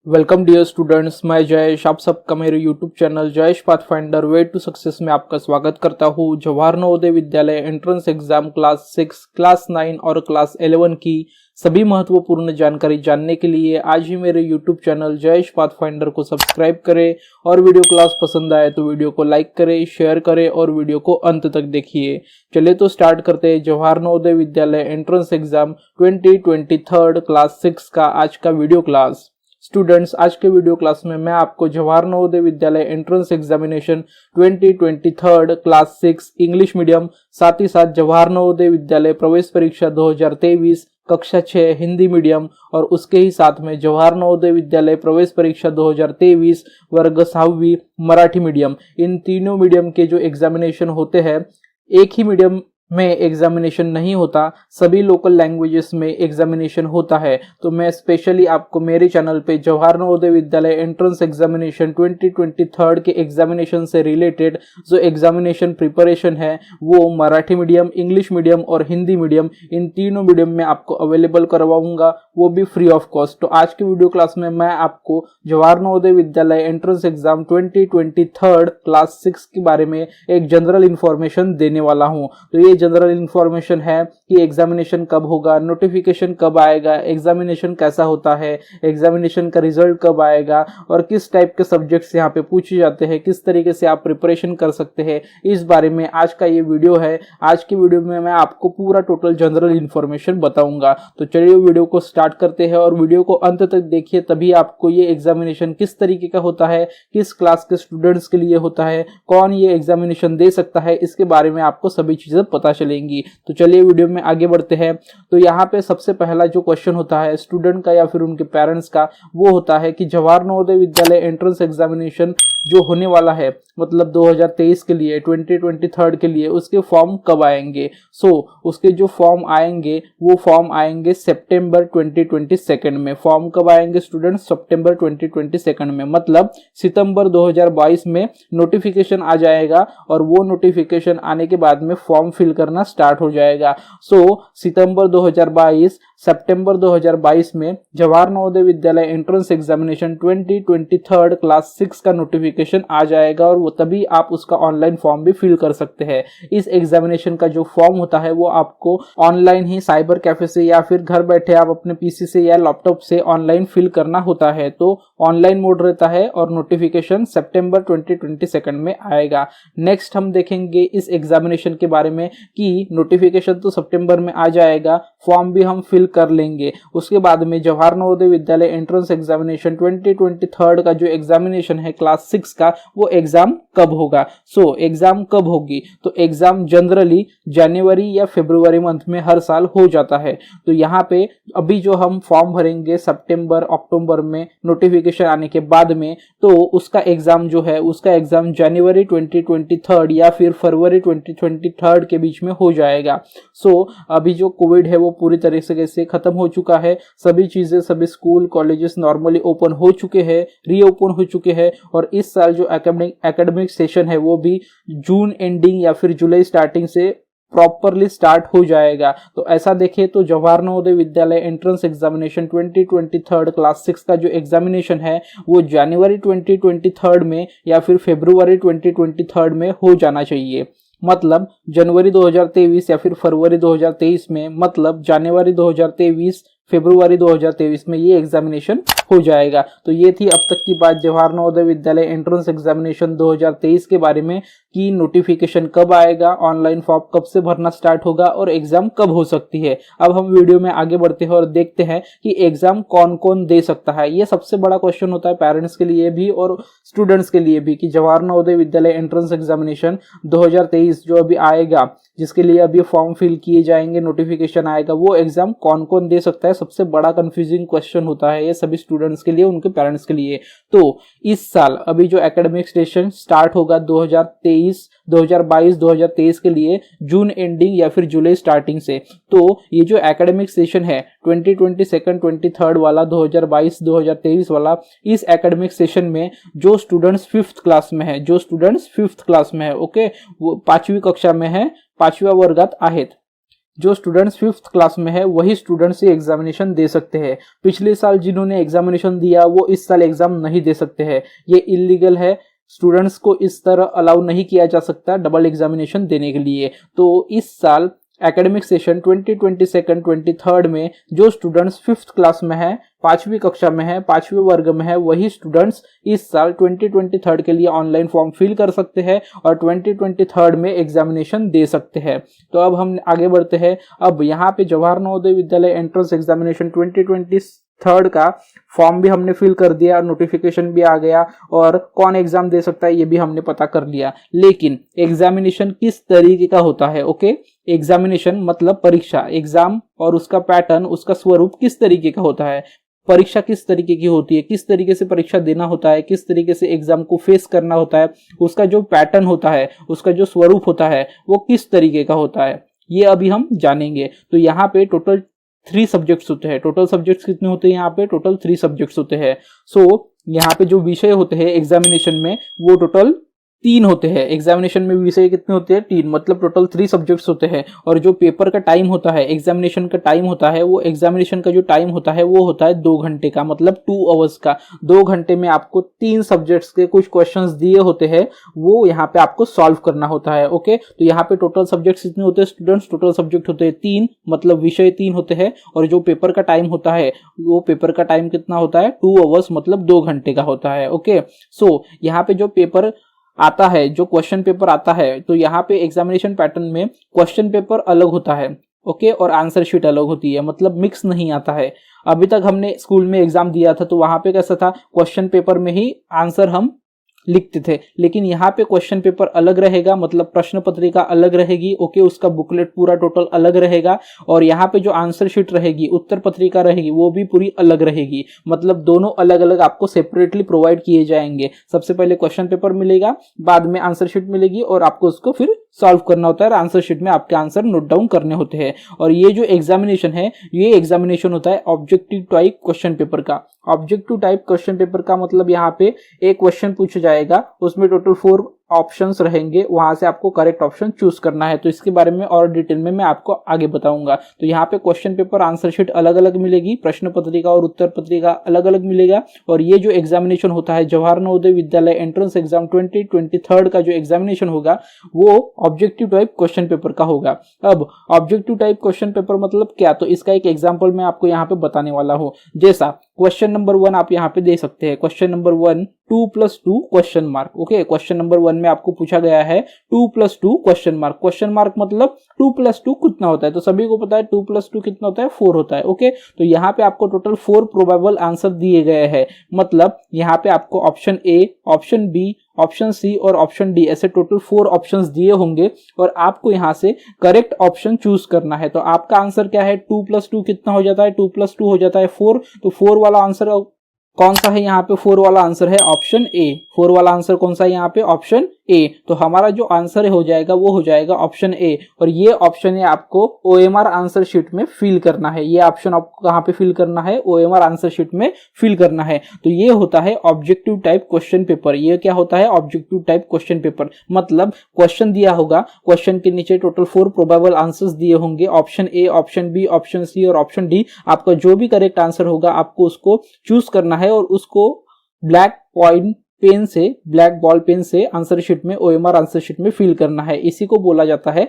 Welcome dear students, मैं जयेश आप सबका मेरे YouTube channel Jayesh pathfinder way to success में आपका स्वागत करता हूँ। Jawahar Navodaya Vidyalaya entrance exam class 6, class 9 और क्लास 11 की सभी महत्वपूर्ण जानकारी जानने के लिए आज ही मेरे यूट्यूब चैनल जयेश पाथफाइंडर को सब्सक्राइब करें और वीडियो क्लास पसंद आए तो वीडियो को लाइक करें, शेयर करें और वीडियो को अंत तक देखिए। चलिए तो स्टार्ट करते हैं Jawahar Navodaya Vidyalaya entrance exam 2023 class 6 का आज का वीडियो क्लास। स्टूडेंट्स, आज के वीडियो क्लास में मैं आपको Jawahar Navodaya Vidyalaya entrance examination 2023 class 6 English medium, साथ ही साथ जवाहर नवोदय विद्यालय प्रवेश परीक्षा 2023 कक्षा 6 हिंदी मीडियम और उसके ही साथ में जवाहर नवोदय विद्यालय प्रवेश परीक्षा 2023 वर्ग 7वीं मराठी मीडियम, इन तीनों मीडियम के जो एग्जामिनेशन होते हैं, एक ही मीडियम में एग्जामिनेशन नहीं होता, सभी लोकल लैंग्वेजेस में एग्जामिनेशन होता है। तो मैं स्पेशली आपको मेरे चैनल पे जवाहर नवोदय विद्यालय एंट्रेंस एग्जामिनेशन 2023 के एग्जामिनेशन से रिलेटेड जो एग्जामिनेशन प्रिपरेशन है वो मराठी मीडियम, इंग्लिश मीडियम और हिंदी मीडियम, इन तीनों मीडियम में आपको अवेलेबल करवाऊंगा, वो भी फ्री ऑफ कॉस्ट। तो आज के वीडियो क्लास में मैं आपको Jawahar Navodaya Vidyalaya entrance exam 2023 class 6 के बारे में एक जनरल इंफॉर्मेशन देने वाला हूँ। तो ये जनरल इंफॉर्मेशन है कि एग्जामिनेशन कब होगा, नोटिफिकेशन कब आएगा, एग्जामिनेशन कैसा होता है, एग्जामिनेशन का रिजल्ट कब आएगा और किस टाइप के सब्जेक्ट्स यहाँ पे पूछे जाते हैं, किस तरीके से आप प्रिपरेशन कर सकते हैं, इस बारे में आज का ये वीडियो है। आज की वीडियो में मैं आपको पूरा टोटल जनरल इंफॉर्मेशन बताऊंगा। तो चलिए वीडियो को स्टार्ट करते हैं और वीडियो को अंत तक देखिए, तभी आपको ये एग्जामिनेशन किस तरीके का होता है, किस क्लास के स्टूडेंट्स के लिए होता है, कौन ये एग्जामिनेशन दे सकता है, इसके बारे में आपको सभी चीजें पता चलेंगी। तो चलिए वीडियो में आगे बढ़ते हैं। तो यहाँ पे सबसे पहला जो क्वेश्चन होता है स्टूडेंट का या फिर उनके पेरेंट्स का, वो होता है कि जवाहर नवोदय विद्यालय एंट्रेंस एग्जामिनेशन जो होने वाला है, मतलब 2023 के लिए, 2023 के लिए, उसके फॉर्म कब आएंगे। उसके जो फॉर्म आएंगे वो फॉर्म आएंगे सितंबर 2022 में। फॉर्म कब आएंगे स्टूडेंट्स? सितंबर 2022 में, मतलब सितंबर 2022 में नोटिफिकेशन आ जाएगा और वो नोटिफिकेशन आने के बाद में फॉर्म फिल करना स्टार्ट हो जाएगा। सितंबर 2022 सितंबर 2022 में Jawahar Navodaya Vidyalaya entrance examination 2023 class 6 का नोटिफिकेशन आ जाएगा और वो तभी आप उसका ऑनलाइन फॉर्म भी फिल कर सकते हैं। इस एग्जामिनेशन का जो फॉर्म होता है वो आपको ऑनलाइन ही साइबर कैफे से या फिर घर बैठे आप अपने पीसी से या लैपटॉप से ऑनलाइन फिल करना होता है। तो ऑनलाइन मोड रहता है और नोटिफिकेशन सितंबर 2022 में आएगा। नेक्स्ट हम देखेंगे इस एग्जामिनेशन के बारे में कि नोटिफिकेशन तो सितंबर में आ जाएगा, फॉर्म भी हम फिल कर लेंगे। उसके बाद में जवाहर नवोदय विद्यालय एंट्रेंस एग्जामिनेशन 2023 का जो एग्जामिनेशन है क्लास 6 का, वो एग्जाम कब होगा। एग्जाम कब होगी? तो एग्जाम जनरली जनवरी या फरवरी मंथ में हर साल हो जाता है। तो यहाँ पे अभी जो हम फॉर्म भरेंगे सितंबर अक्टूबर में नोटिफिकेशन आने के बाद में, तो उसका एग्जाम जो है, उसका एग्जाम जनवरी 2023 या फिर फरवरी 2023 के बीच में हो जाएगा। अभी जो कोविड है वो पूरी तरीके से खत्म हो चुका है। सभी चीजें, सभी स्कूल कॉलेजेस नॉर्मली ओपन हो चुके हैं, रीओपन हो चुके हैं और इस साल जो एकेडमिक सेशन है वो भी जून एंडिंग या फिर जुलाई स्टार्टिंग से प्रॉपरली स्टार्ट हो जाएगा। तो ऐसा देखें तो Jawahar Navodaya Vidyalaya entrance examination 2023 class 6 का जो एग्जामिनेशन है वो जनवरी 2023 में या फिर फरवरी 2023 में हो जाना चाहिए। मतलब जनवरी 2023 या फिर फरवरी 2023 में, मतलब जनवरी 2023 फरवरी 2023 में ये एग्जामिनेशन हो जाएगा। तो ये थी अब तक की बात जवाहर नवोदय विद्यालय एंट्रेंस एग्जामिनेशन 2023 के बारे में कि नोटिफिकेशन कब आएगा, ऑनलाइन फॉर्म कब से भरना स्टार्ट होगा और एग्जाम कब हो सकती है। अब हम वीडियो में आगे बढ़ते हैं और देखते हैं कि एग्जाम कौन कौन दे सकता है। ये सबसे बड़ा क्वेश्चन होता है पेरेंट्स के लिए भी और स्टूडेंट्स के लिए भी कि जवाहर नवोदय विद्यालय एंट्रेंस एग्जामिनेशन 2023 जो अभी आएगा, जिसके लिए अभी फॉर्म फिल किए जाएंगे, नोटिफिकेशन आएगा, वो एग्जाम कौन कौन दे सकता है। सबसे बड़ा कंफ्यूजिंग क्वेश्चन होता है ये सभी स्टूडेंट्स के लिए, उनके पेरेंट्स के लिए। तो इस साल अभी जो एकेडमिक सेशन स्टार्ट होगा 2022 के लिए जून एंडिंग या फिर जुलाई स्टार्टिंग से, तो ये जो एकेडमिक सेशन है 2022-23 वाला, 2022-2023 वाला, इस एकेडमिक सेशन में जो स्टूडेंट्स 5th क्लास में है, जो स्टूडेंट्स 5th क्लास में है, ओके, वो 5वीं कक्षा में है, 5व्या वर्गात आहेत, जो स्टूडेंट्स 5th क्लास में है वही स्टूडेंट्स ये एग्जामिनेशन दे सकते हैं। पिछले साल जिन्होंने एग्जामिनेशन दिया वो इस साल एग्जाम नहीं दे सकते हैं, ये इलीगल है। स्टूडेंट्स को इस तरह अलाउ नहीं किया जा सकता डबल एग्जामिनेशन देने के लिए। तो इस साल एकेडमिक सेशन 2022-23 में जो स्टूडेंट्स 5th क्लास में है, 5वीं कक्षा में है, 5वें वर्ग में है, वही स्टूडेंट्स इस साल 2023 के लिए ऑनलाइन फॉर्म फिल कर सकते हैं और 2023 में एग्जामिनेशन दे सकते हैं। तो अब हम आगे बढ़ते हैं। अब यहाँ पे जवाहर नवोदय विद्यालय एंट्रेंस एग्जामिनेशन 2023 का फॉर्म भी हमने फिल कर दिया, नोटिफिकेशन भी आ गया और कौन एग्जाम दे सकता है ये भी हमने पता कर लिया। लेकिन एग्जामिनेशन किस तरीके का होता है? ओके, एग्जामिनेशन मतलब परीक्षा, एग्जाम और उसका पैटर्न, उसका स्वरूप किस तरीके का होता है, परीक्षा किस तरीके की होती है, किस तरीके से परीक्षा देना होता है, किस तरीके से एग्जाम को फेस करना होता है, उसका जो पैटर्न होता है, उसका जो स्वरूप होता है वो किस तरीके का होता है, ये अभी हम जानेंगे। तो यहाँ पे टोटल 3 सब्जेक्ट्स होते हैं। टोटल सब्जेक्ट्स कितने होते हैं? यहाँ पे टोटल 3 सब्जेक्ट्स होते हैं। सो यहाँ पे जो विषय होते हैं एग्जामिनेशन में वो टोटल 3 होते हैं। एग्जामिनेशन में विषय कितने होते हैं? 3, मतलब टोटल 3 सब्जेक्ट्स होते हैं। और जो पेपर का टाइम होता है, एग्जामिनेशन का टाइम होता है, वो एग्जामिनेशन का जो टाइम होता है वो होता है 2 घंटे का, मतलब 2 आवर्स का। 2 घंटे में आपको 3 सब्जेक्ट्स के कुछ क्वेश्चंस दिए होते हैं, वो यहाँ पे आपको सॉल्व करना होता है। ओके, तो यहाँ पे टोटल सब्जेक्ट्स कितने होते हैं स्टूडेंट्स? टोटल सब्जेक्ट होते हैं 3, मतलब विषय 3 होते हैं। और जो पेपर का टाइम होता है वो पेपर का टाइम कितना होता है? 2 आवर्स, मतलब 2 घंटे का होता है। ओके, सो यहाँ पे जो पेपर आता है, जो क्वेश्चन पेपर आता है, तो यहाँ पे एग्जामिनेशन पैटर्न में क्वेश्चन पेपर अलग होता है, ओके, और आंसर शीट अलग होती है, मतलब मिक्स नहीं आता है। अभी तक हमने स्कूल में एग्जाम दिया था तो वहां पे कैसा था, क्वेश्चन पेपर में ही आंसर हम लिखते थे, लेकिन यहाँ पे क्वेश्चन पेपर अलग रहेगा, मतलब प्रश्न पत्रिका अलग रहेगी। ओके, उसका बुकलेट पूरा टोटल अलग रहेगा। और यहाँ पे जो आंसर शीट रहेगी, उत्तर पत्रिका रहेगी, वो भी पूरी अलग रहेगी, मतलब दोनों अलग अलग आपको सेपरेटली प्रोवाइड किए जाएंगे। सबसे पहले क्वेश्चन पेपर मिलेगा, बाद में आंसर शीट मिलेगी और आपको उसको फिर सॉल्व करना होता है। आंसर शीट में आपके आंसर नोट डाउन करने होते हैं। और ये जो एग्जामिनेशन है, ये एग्जामिनेशन होता है ऑब्जेक्टिव टाइप क्वेश्चन पेपर का। ऑब्जेक्टिव टाइप क्वेश्चन पेपर का मतलब यहाँ पे एक क्वेश्चन पूछा जाएगा, उसमें टोटल 4 ऑप्शंस रहेंगे, वहां से आपको करेक्ट ऑप्शन चूज करना है। तो इसके बारे में और डिटेल में मैं आपको आगे बताऊंगा। तो यहाँ पे क्वेश्चन पेपर आंसर शीट अलग अलग मिलेगी, प्रश्न पत्रिका और उत्तर पत्रिका अलग अलग मिलेगा। और ये जो एग्जामिनेशन होता है जवाहर नवोदय विद्यालय एंट्रेंस एग्जाम 2023 का जो एग्जामिनेशन होगा वो ऑब्जेक्टिव टाइप क्वेश्चन पेपर का होगा। अब ऑब्जेक्टिव टाइप क्वेश्चन पेपर मतलब क्या, तो इसका एक एग्जाम्पल मैं आपको यहाँ पे बताने वाला हूँ। जैसा क्वेश्चन नंबर 1 आप यहाँ पे दे सकते हैं। Question number 1 2+2 question mark. Okay, question number 1 में आपको पूछा गया है 2+2 क्वेश्चन मार्क। क्वेश्चन मार्क मतलब 2+2 कितना होता है, तो सभी को पता है 2+2 कितना होता है, 4 होता है। ओके, तो यहाँ पे आपको टोटल 4 प्रोबेबल आंसर दिए गए हैं, मतलब यहाँ पे आपको option A, option B, option C और ऑप्शन डी, ऐसे टोटल 4 ऑप्शंस दिए होंगे और आपको यहाँ से करेक्ट ऑप्शन चूज करना है। तो आपका आंसर क्या है, 2+2 कितना हो जाता है, 2+2 हो जाता है 4। तो 4 वाला आंसर कौन सा है यहाँ पे, 4 वाला आंसर है ऑप्शन ए। 4 वाला आंसर कौन सा है यहाँ पे, ऑप्शन ए। तो हमारा जो आंसर हो जाएगा वो हो जाएगा ऑप्शन ए। और ये ऑप्शन है आपको OMR आंसर शीट में फिल करना है। ये ऑप्शन आपको कहाँ पे फिल करना है, OMR आंसर शीट में फिल करना है। तो ये होता है ऑब्जेक्टिव टाइप क्वेश्चन पेपर। ये क्या होता है, ऑब्जेक्टिव टाइप क्वेश्चन पेपर, मतलब क्वेश्चन दिया होगा, क्वेश्चन के नीचे टोटल 4 प्रोबेबल आंसर्स दिए होंगे, option A, option B, option C और ऑप्शन डी। आपका जो भी करेक्ट आंसर होगा आपको उसको चूज करना है और उसको ब्लैक पॉइंट पेन से, ब्लैक बॉल पेन से आंसर शीट में, OMR आंसर शीट में फिल करना है। इसी को बोला जाता है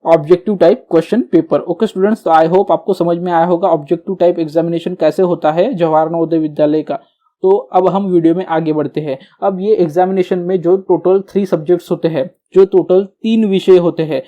objective type question paper. Okay students, तो आई होप आपको समझ में आया होगा ऑब्जेक्टिव टाइप एग्जामिनेशन कैसे होता है जवाहर नवोदय विद्यालय का। तो अब हम वीडियो में आगे बढ़ते हैं। अब ये एग्जामिनेशन में जो टोटल 3 सब्जेक्ट्स होते हैं, जो टोटल 3 विषय होते हैं,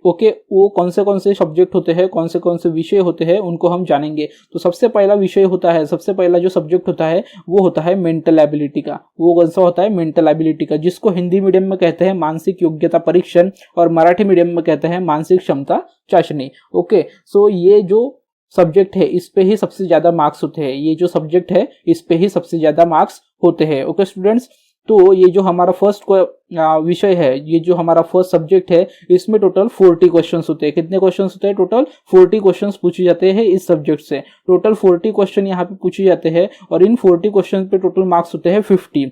ओके, वो कौन से सब्जेक्ट होते हैं, कौन से विषय होते हैं, उनको हम जानेंगे। तो सबसे पहला विषय होता है, सबसे पहला जो सब्जेक्ट होता है वो होता है मेंटल एबिलिटी का। वो कौन सा होता है, मेंटल एबिलिटी का, जिसको हिंदी मीडियम में कहते हैं मानसिक योग्यता परीक्षण और मराठी मीडियम में कहते हैं मानसिक क्षमता चाशनी। ओके, सो ये जो सब्जेक्ट है इस पे ही सबसे ज्यादा मार्क्स होते हैं। ये जो सब्जेक्ट है इस पे ही सबसे ज्यादा मार्क्स होते हैं। ओके स्टूडेंट्स, तो ये जो हमारा फर्स्ट विषय है, ये जो हमारा फर्स्ट सब्जेक्ट है, इसमें टोटल 40 क्वेश्चंस होते हैं। कितने क्वेश्चंस होते हैं, टोटल 40 क्वेश्चंस पूछे जाते हैं इस सब्जेक्ट से। टोटल 40 क्वेश्चन यहाँ पे पूछे जाते हैं और इन 40 क्वेश्चन पे टोटल मार्क्स होते हैं 50।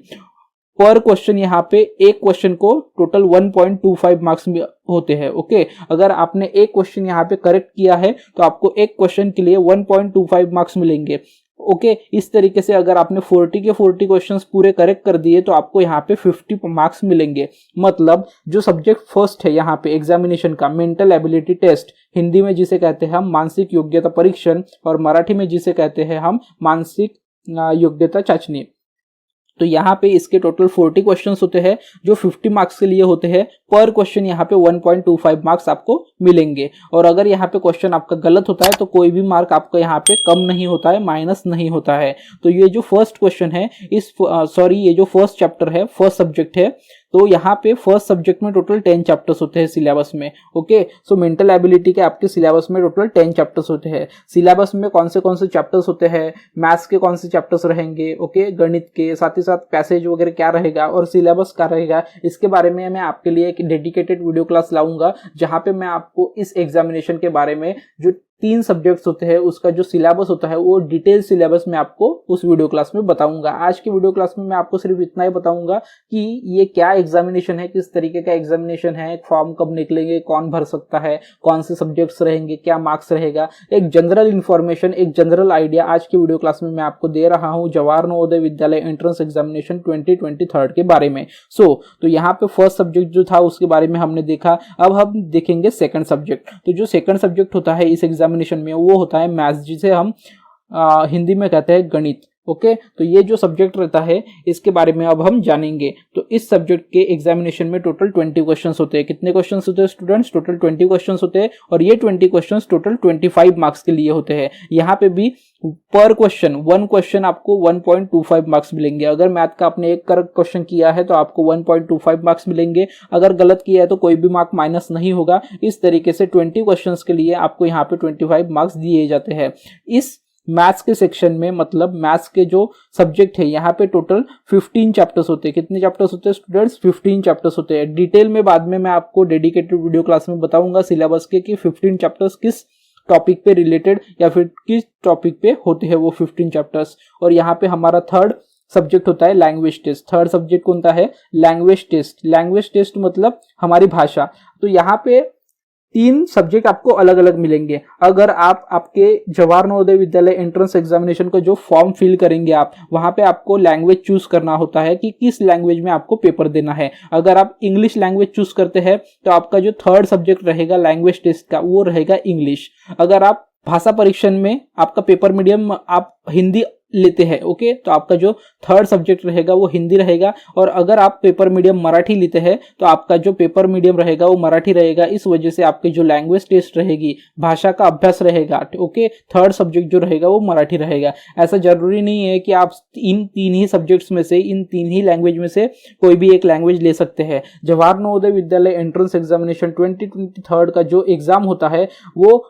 पर क्वेश्चन यहाँ पे एक क्वेश्चन को टोटल 1.25 मार्क्स होते हैं। ओके, अगर आपने एक क्वेश्चन यहाँ पे करेक्ट किया है तो आपको एक क्वेश्चन के लिए 1.25 मार्क्स मिलेंगे। ओके, इस तरीके से अगर आपने 40 के 40 क्वेश्चंस पूरे करेक्ट कर दिए तो आपको यहाँ पे 50 मार्क्स मिलेंगे। मतलब जो सब्जेक्ट फर्स्ट है यहाँ पे एग्जामिनेशन का, मेंटल एबिलिटी टेस्ट, हिंदी में जिसे कहते हैं हम मानसिक योग्यता परीक्षण और मराठी में जिसे कहते हैं हम मानसिक योग्यता चाचनी, तो यहाँ पे इसके टोटल 40 क्वेश्चंस होते हैं जो 50 मार्क्स के लिए होते हैं। पर क्वेश्चन यहाँ पे 1.25 मार्क्स आपको मिलेंगे। और अगर यहाँ पे क्वेश्चन आपका गलत होता है तो कोई भी मार्क आपका यहाँ पे कम नहीं होता है, माइनस नहीं होता है। तो ये जो फर्स्ट क्वेश्चन है ये जो फर्स्ट चैप्टर है, फर्स्ट सब्जेक्ट है, तो यहाँ पे फर्स्ट सब्जेक्ट में टोटल 10 चैप्टर्स होते हैं सिलेबस में। ओके, सो मेंटल एबिलिटी के आपके सिलेबस में टोटल 10 चैप्टर्स होते हैं। सिलेबस में कौन से चैप्टर्स होते हैं, मैथ्स के कौन से चैप्टर्स रहेंगे, ओके, गणित के, साथ ही साथ पैसेज वगैरह क्या रहेगा और सिलेबस क्या रहेगा, इसके बारे में मैं आपके लिए एक डेडिकेटेड वीडियो क्लास लाऊंगा जहां पे मैं आपको इस एग्जामिनेशन के बारे में जो 3 सब्जेक्ट्स होते हैं उसका जो सिलेबस होता है वो डिटेल सिलेबस में आपको उस वीडियो क्लास में बताऊंगा। आज की वीडियो क्लास में मैं आपको सिर्फ इतना ही बताऊंगा कि ये क्या एग्जामिनेशन है, किस तरीके का एग्जामिनेशन है, फॉर्म कब निकलेंगे, कौन भर सकता है, कौन से सब्जेक्ट्स रहेंगे, क्या मार्क्स रहेगा, एक जनरल इन्फॉर्मेशन, एक जनरल आइडिया आज की वीडियो क्लास में मैं आपको दे रहा हूं जवाहर नवोदय विद्यालय एंट्रेंस एग्जामिनेशन 2023 के बारे में। तो यहाँ पे फर्स्ट सब्जेक्ट जो था उसके बारे में हमने देखा। अब हम देखेंगे सेकंड सब्जेक्ट। तो जो सेकंड सब्जेक्ट होता है इस एग्जामिनेशन में वो होता है मैथ्स, जिसे हम हिंदी में कहते हैं गणित। ओके, तो ये जो सब्जेक्ट रहता है इसके बारे में अब हम जानेंगे। तो इस सब्जेक्ट के एग्जामिनेशन में टोटल 20 क्वेश्चंस होते हैं। कितने क्वेश्चंस होते हैं स्टूडेंट्स? टोटल 20 क्वेश्चंस होते हैं और ये 20 क्वेश्चंस टोटल 25 मार्क्स के लिए होते हैं। यहाँ पे भी पर क्वेश्चन 1 क्वेश्चन आपको 1.25 मार्क्स मिलेंगे। अगर मैथ का आपने एक करेक्ट क्वेश्चन किया है तो आपको 1.25 मार्क्स मिलेंगे, अगर गलत किया है तो कोई भी मार्क माइनस नहीं होगा। इस तरीके से 20 क्वेश्चंस के लिए आपको यहाँ पे 25 मार्क्स दिए जाते हैं। इस मैथ्स के सेक्शन में, मतलब मैथ्स के जो सब्जेक्ट है यहाँ पे टोटल 15 चैप्टर्स होते हैं। कितने चैप्टर्स होते हैं स्टूडेंट्स? 15 चैप्टर्स होते हैं। डिटेल में बाद में मैं आपको डेडिकेटेड वीडियो क्लास में बताऊंगा सिलेबस के कि 15 चैप्टर्स किस टॉपिक पे रिलेटेड या फिर किस टॉपिक पे होते हैं वो 15 चैप्टर्स। और यहाँ पे हमारा थर्ड सब्जेक्ट होता है लैंग्वेज टेस्ट। थर्ड सब्जेक्ट कौन सा है? Language test. लैंग्वेज टेस्ट मतलब हमारी भाषा। तो यहाँ पे 3 सब्जेक्ट आपको अलग अलग मिलेंगे। अगर आप आपके जवाहर नवोदय विद्यालय एंट्रेंस एग्जामिनेशन का जो फॉर्म फिल करेंगे आप, वहां पे आपको लैंग्वेज चूज करना होता है कि किस लैंग्वेज में आपको पेपर देना है। अगर आप इंग्लिश लैंग्वेज चूज करते हैं तो आपका जो थर्ड सब्जेक्ट रहेगा लैंग्वेज टेस्ट का वो रहेगा इंग्लिश। अगर आप भाषा परीक्षण में आपका पेपर मीडियम आप हिंदी लेते हैं, ओके, तो आपका जो थर्ड सब्जेक्ट रहेगा वो हिंदी रहेगा। और अगर आप पेपर मीडियम मराठी लेते हैं तो आपका जो पेपर मीडियम रहेगा वो मराठी रहेगा। इस वजह से आपकी जो लैंग्वेज टेस्ट रहेगी, भाषा का अभ्यास रहेगा, ओके, थर्ड सब्जेक्ट जो रहेगा वो मराठी रहेगा। ऐसा जरूरी नहीं है कि आप इन 3 ही सब्जेक्ट्स में से, इन 3 ही लैंग्वेज में से कोई भी एक लैंग्वेज ले सकते हैं। जवाहर नवोदय विद्यालय एंट्रेंस एग्जामिनेशन 2023 का जो एग्जाम होता है वो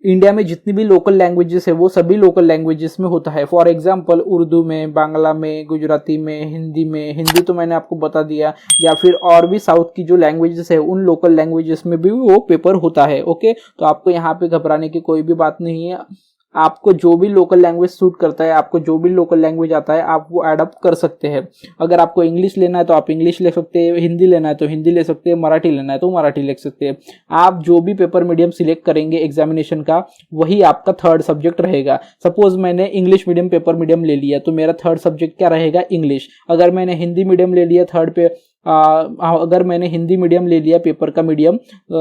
इंडिया में जितनी भी लोकल लैंग्वेजेस है वो सभी लोकल लैंग्वेजेस में होता है। फॉर एग्जांपल उर्दू में, बांग्ला में, गुजराती में, हिंदी तो मैंने आपको बता दिया, या फिर और भी साउथ की जो लैंग्वेजेस है उन लोकल लैंग्वेजेस में भी वो पेपर होता है। ओके, तो आपको यहाँ पे घबराने की कोई भी बात नहीं है। आपको जो भी लोकल लैंग्वेज सूट करता है, आपको जो भी लोकल लैंग्वेज आता है आप वो एडप्ट कर सकते हैं। अगर आपको इंग्लिश लेना है तो आप इंग्लिश ले सकते हैं, हिंदी लेना है तो हिंदी ले सकते हैं, मराठी लेना है तो मराठी ले सकते हैं। आप जो भी पेपर मीडियम सिलेक्ट करेंगे एग्जामिनेशन का वही आपका थर्ड सब्जेक्ट रहेगा। सपोज मैंने इंग्लिश मीडियम पेपर मीडियम ले लिया तो मेरा थर्ड सब्जेक्ट क्या रहेगा? इंग्लिश। अगर मैंने हिंदी मीडियम ले लिया अगर मैंने हिंदी मीडियम ले लिया पेपर का मीडियम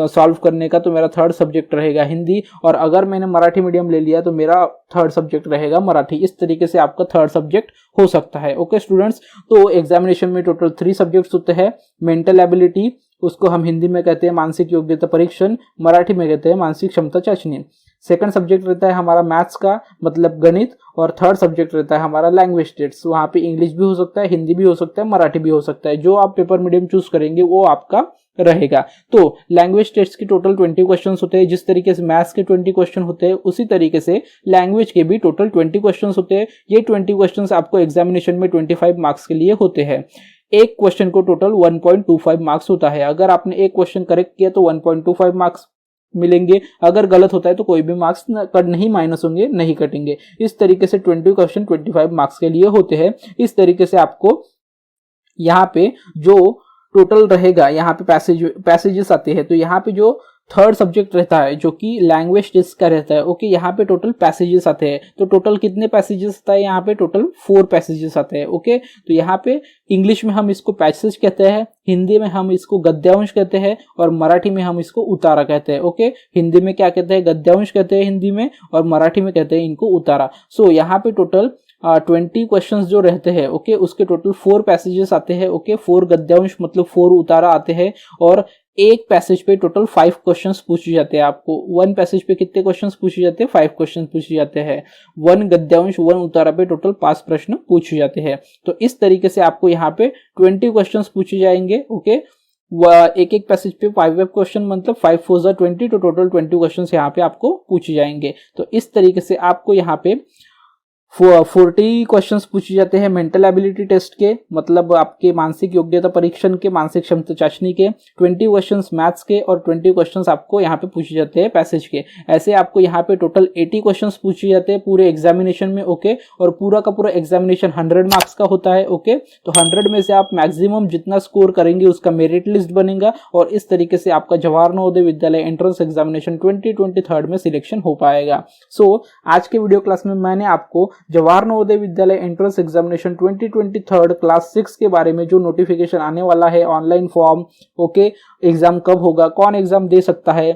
सॉल्व करने का तो मेरा थर्ड सब्जेक्ट रहेगा हिंदी। और अगर मैंने मराठी मीडियम ले लिया तो मेरा थर्ड सब्जेक्ट रहेगा मराठी। इस तरीके से आपका थर्ड सब्जेक्ट हो सकता है। ओके स्टूडेंट्स, तो एग्जामिनेशन में टोटल 3 सब्जेक्ट्स होते हैं। मेंटल एबिलिटी, उसको हम हिंदी में कहते हैं मानसिक योग्यता परीक्षण, मराठी में कहते हैं मानसिक क्षमता चाचनी। सेकंड सब्जेक्ट रहता है हमारा मैथ्स का, मतलब गणित। और थर्ड सब्जेक्ट रहता है हमारा लैंग्वेज टेस्ट। वहाँ पे इंग्लिश भी हो सकता है, हिंदी भी हो सकता है, मराठी भी हो सकता है। जो आप पेपर मीडियम चूज करेंगे वो आपका रहेगा। तो लैंग्वेज टेस्ट की टोटल 20 क्वेश्चंस होते हैं। जिस तरीके से मैथ्स के 20 क्वेश्चन होते हैं उसी तरीके से लैंग्वेज के भी टोटल 20 क्वेश्चंस होते हैं। ये 20 क्वेश्चंस आपको एग्जामिनेशन में 25 मार्क्स के लिए होते हैं। एक क्वेश्चन को टोटल 1.25 मार्क्स होता है। अगर आपने एक क्वेश्चन करेक्ट किया तो 1.25 मार्क्स मिलेंगे। अगर गलत होता है तो कोई भी मार्क्स नहीं माइनस होंगे, नहीं कटेंगे। इस तरीके से 20 क्वेश्चन 25 मार्क्स के लिए होते हैं। इस तरीके से आपको यहाँ पे जो टोटल रहेगा, यहाँ पे पैसेजेस आते हैं, तो यहाँ पे जो थर्ड सब्जेक्ट रहता है जो कि लैंग्वेज टेस्ट का रहता है, ओके, यहाँ पे टोटल पैसेजेस आते हैं। तो टोटल कितने पैसेजेस आता है, यहाँ पे टोटल 4 पैसेजेस आते हैं, ओके। तो यहाँ पे इंग्लिश में हम इसको पैसेज कहते हैं, हिंदी में हम इसको गद्यांश कहते हैं, और मराठी में हम इसको उतारा कहते हैं, ओके। हिंदी में क्या कहते हैं, गद्यांश कहते हैं हिंदी में, और मराठी में कहते हैं इनको उतारा। सो यहाँ पे टोटल 20 क्वेश्चंस जो रहते हैं, ओके, उसके टोटल 4 पैसेजेस आते हैं, ओके। 4 गद्यांश मतलब 4 उतारा आते हैं, और एक पैसेज पे टोटल 5 क्वेश्चंस पूछे जाते हैं आपको। 1 पैसेज पे कितने क्वेश्चंस पूछे जाते हैं, 5 क्वेश्चन पूछे जाते हैं। 1 गद्यांश 1 उतारा पे टोटल 5 प्रश्न पूछे जाते हैं। तो इस तरीके से आपको यहाँ पे 20 क्वेश्चंस पूछे जाएंगे, ओके। एक एक पैसेज पे 5 क्वेश्चन, मतलब 5 4 जा 20, तो टोटल 20 क्वेश्चंस यहाँ पे आपको पूछे जाएंगे। तो इस तरीके से आपको यहाँ पे 40 क्वेश्चंस पूछे जाते हैं मेंटल एबिलिटी टेस्ट के, मतलब आपके मानसिक योग्यता परीक्षण के, मानसिक क्षमता चाशनी के। 20 क्वेश्चंस मैथ्स के, और 20 क्वेश्चंस आपको यहाँ पे पूछे जाते हैं पैसेज के। ऐसे आपको यहाँ पे टोटल 80 क्वेश्चंस पूछे जाते हैं पूरे एग्जामिनेशन में, ओके। और पूरा का पूरा एग्जामिनेशन 100 मार्क्स का होता है, ओके। तो 100 में से आप मैक्सिमम जितना स्कोर करेंगे उसका मेरिट लिस्ट बनेगा, और इस तरीके से आपका जवाहर नवोदय विद्यालय एंट्रेंस एग्जामिनेशन 2023 में सिलेक्शन हो पाएगा। सो आज के वीडियो क्लास में मैंने आपको Jawahar Navodaya Vidyalaya entrance examination 2023 class 6 के बारे में, जो नोटिफिकेशन आने वाला है, ऑनलाइन फॉर्म, ओके, एग्जाम कब होगा, कौन एग्जाम दे सकता है,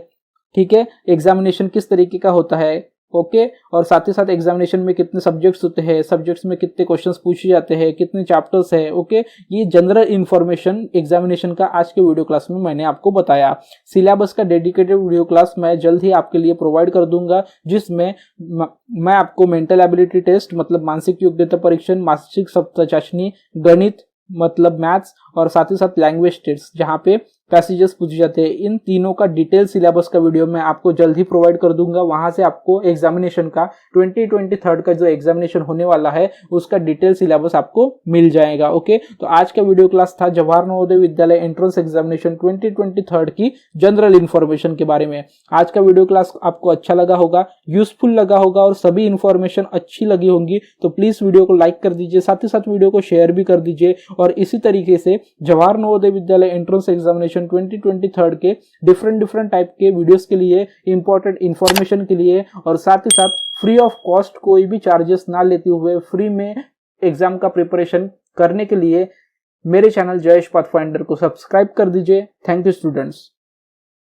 ठीक है, एग्जामिनेशन किस तरीके का होता है, ओके, और साथ ही साथ एग्जामिनेशन में कितने सब्जेक्ट्स होते हैं, सब्जेक्ट्स में कितने क्वेश्चंस पूछे जाते हैं, कितने चैप्टर्स है, ओके। ये जनरल इंफॉर्मेशन एग्जामिनेशन का आज के वीडियो क्लास में मैंने आपको बताया। सिलेबस का डेडिकेटेड वीडियो क्लास मैं जल्द ही आपके लिए प्रोवाइड कर दूंगा, जिसमें मैं आपको मेंटल एबिलिटी टेस्ट मतलब मानसिक योग्यता परीक्षण, मानसिक क्षमता चाशनी, गणित मतलब मैथ्स, और साथ ही साथ लैंग्वेज टेस्ट जहाँ पे पैसेजेस पूछे जाते हैं, इन तीनों का डिटेल सिलेबस का वीडियो मैं आपको जल्द ही प्रोवाइड कर दूंगा। वहां से आपको एग्जामिनेशन का 2023 का जो एग्जामिनेशन होने वाला है उसका डिटेल सिलेबस आपको मिल जाएगा, ओके। तो आज का वीडियो क्लास था जवाहर नवोदय विद्यालय एंट्रेंस एग्जामिनेशन 2023 की जनरल इंफॉर्मेशन के बारे में। आज का वीडियो क्लास आपको अच्छा लगा होगा, यूजफुल लगा होगा, और सभी इंफॉर्मेशन अच्छी लगी होंगी, तो प्लीज वीडियो को लाइक कर दीजिए, साथ ही साथ वीडियो को शेयर भी कर दीजिए। और इसी तरीके से जवाहर नवोदय विद्यालय एंट्रेंस एग्जामिनेशन 2023 के डिफरेंट टाइप के वीडियोस के लिए, इंपॉर्टेंट इंफॉर्मेशन के लिए, और साथ ही साथ फ्री ऑफ कॉस्ट, कोई भी चार्जेस ना लेते हुए फ्री में एग्जाम का प्रिपरेशन करने के लिए मेरे चैनल जयेश पाथफाइंडर को सब्सक्राइब कर दीजिए। Thank you students.